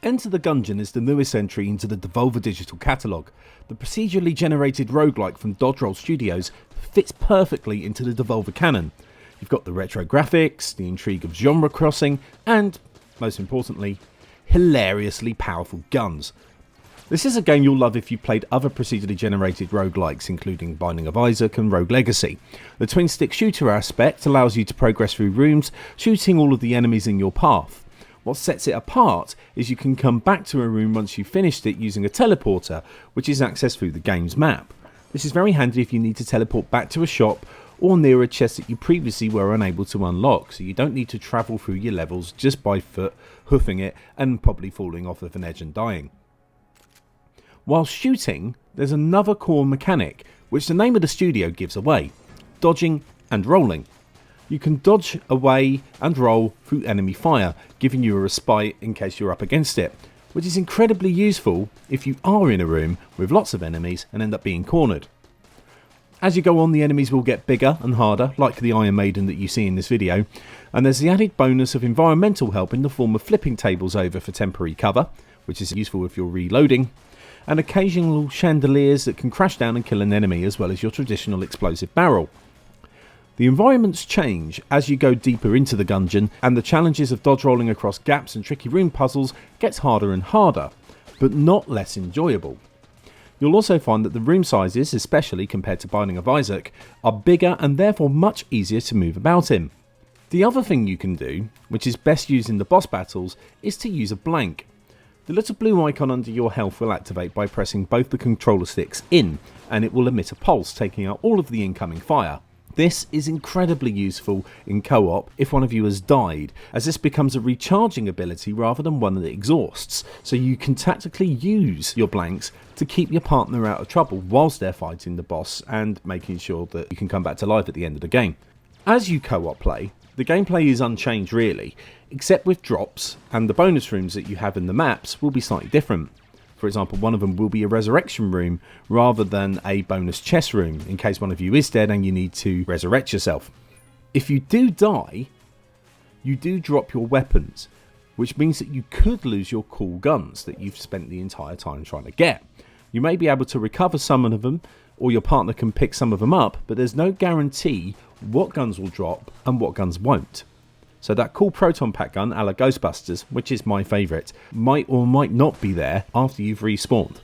Enter the Gungeon is the newest entry into the Devolver digital catalogue. The procedurally generated roguelike from Dodgeroll Studios fits perfectly into the Devolver canon. You've got the retro graphics, the intrigue of genre crossing, and, most importantly, hilariously powerful guns. This is a game you'll love if you've played other procedurally generated roguelikes, including Binding of Isaac and Rogue Legacy. The twin-stick shooter aspect allows you to progress through rooms, shooting all of the enemies in your path. What sets it apart is you can come back to a room once you've finished it using a teleporter, which is accessed through the game's map. This is very handy if you need to teleport back to a shop or near a chest that you previously were unable to unlock, so you don't need to travel through your levels just by foot, hoofing it and probably falling off of an edge and dying. While shooting, there's another core mechanic, which the name of the studio gives away: dodging and rolling. You can dodge away and roll through enemy fire, giving you a respite in case you're up against it, which is incredibly useful if you are in a room with lots of enemies and end up being cornered. As you go on, the enemies will get bigger and harder, like the Iron Maiden that you see in this video, and there's the added bonus of environmental help in the form of flipping tables over for temporary cover, which is useful if you're reloading, and occasional chandeliers that can crash down and kill an enemy, as well as your traditional explosive barrel. The environments change as you go deeper into the Gungeon, and the challenges of dodge rolling across gaps and tricky room puzzles gets harder and harder, but not less enjoyable. You'll also find that the room sizes, especially compared to Binding of Isaac, are bigger and therefore much easier to move about in. The other thing you can do, which is best used in the boss battles, is to use a blank. The little blue icon under your health will activate by pressing both the controller sticks in, and it will emit a pulse, taking out all of the incoming fire. This is incredibly useful in co-op if one of you has died, as this becomes a recharging ability rather than one that exhausts, so you can tactically use your blanks to keep your partner out of trouble whilst they're fighting the boss and making sure that you can come back to life at the end of the game. As you co-op play, the gameplay is unchanged really, except with drops, and the bonus rooms that you have in the maps will be slightly different. For example, one of them will be a resurrection room rather than a bonus chest room, in case one of you is dead and you need to resurrect yourself. If you do die, you do drop your weapons, which means that you could lose your cool guns that you've spent the entire time trying to get. You may be able to recover some of them, or your partner can pick some of them up, but there's no guarantee what guns will drop and what guns won't. So that cool proton pack gun a la Ghostbusters, which is my favourite, might or might not be there after you've respawned.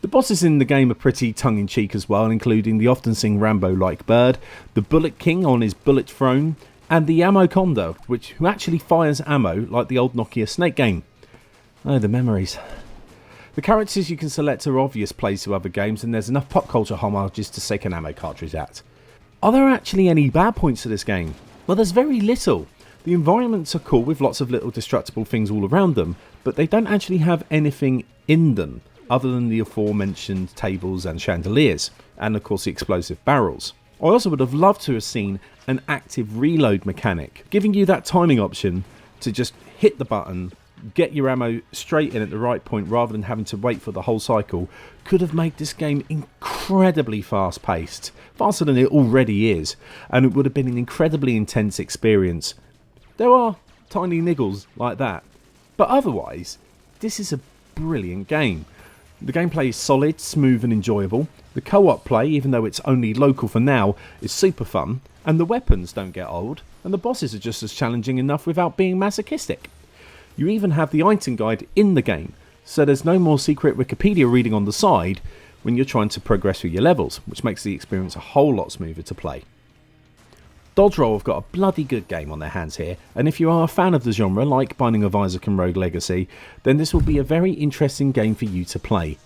The bosses in the game are pretty tongue-in-cheek as well, including the often sing Rambo-like bird, the Bullet King on his bullet throne, and the Ammo Condor, who actually fires ammo like the old Nokia Snake game. Oh, the memories. The characters you can select are obvious plays to other games, and there's enough pop culture homages to stick an ammo cartridge at. Are there actually any bad points to this game? Well, there's very little. The environments are cool with lots of little destructible things all around them, but they don't actually have anything in them other than the aforementioned tables and chandeliers, and of course the explosive barrels. I also would have loved to have seen an active reload mechanic, giving you that timing option to just hit the button, get your ammo straight in at the right point rather than having to wait for the whole cycle. Could have made this game incredibly fast paced, faster than it already is, and it would have been an incredibly intense experience. There are tiny niggles like that, but otherwise, this is a brilliant game. The gameplay is solid, smooth and enjoyable. The co-op play, even though it's only local for now, is super fun, and the weapons don't get old, and the bosses are just as challenging enough without being masochistic. You even have the item guide in the game, so there's no more secret Wikipedia reading on the side when you're trying to progress through your levels, which makes the experience a whole lot smoother to play. Dodgeroll have got a bloody good game on their hands here, and if you are a fan of the genre like Binding of Isaac and Rogue Legacy, then this will be a very interesting game for you to play.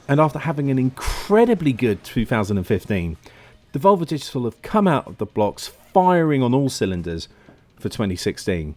And after having an incredibly good 2015, Devolver Digital have come out of the blocks firing on all cylinders for 2016.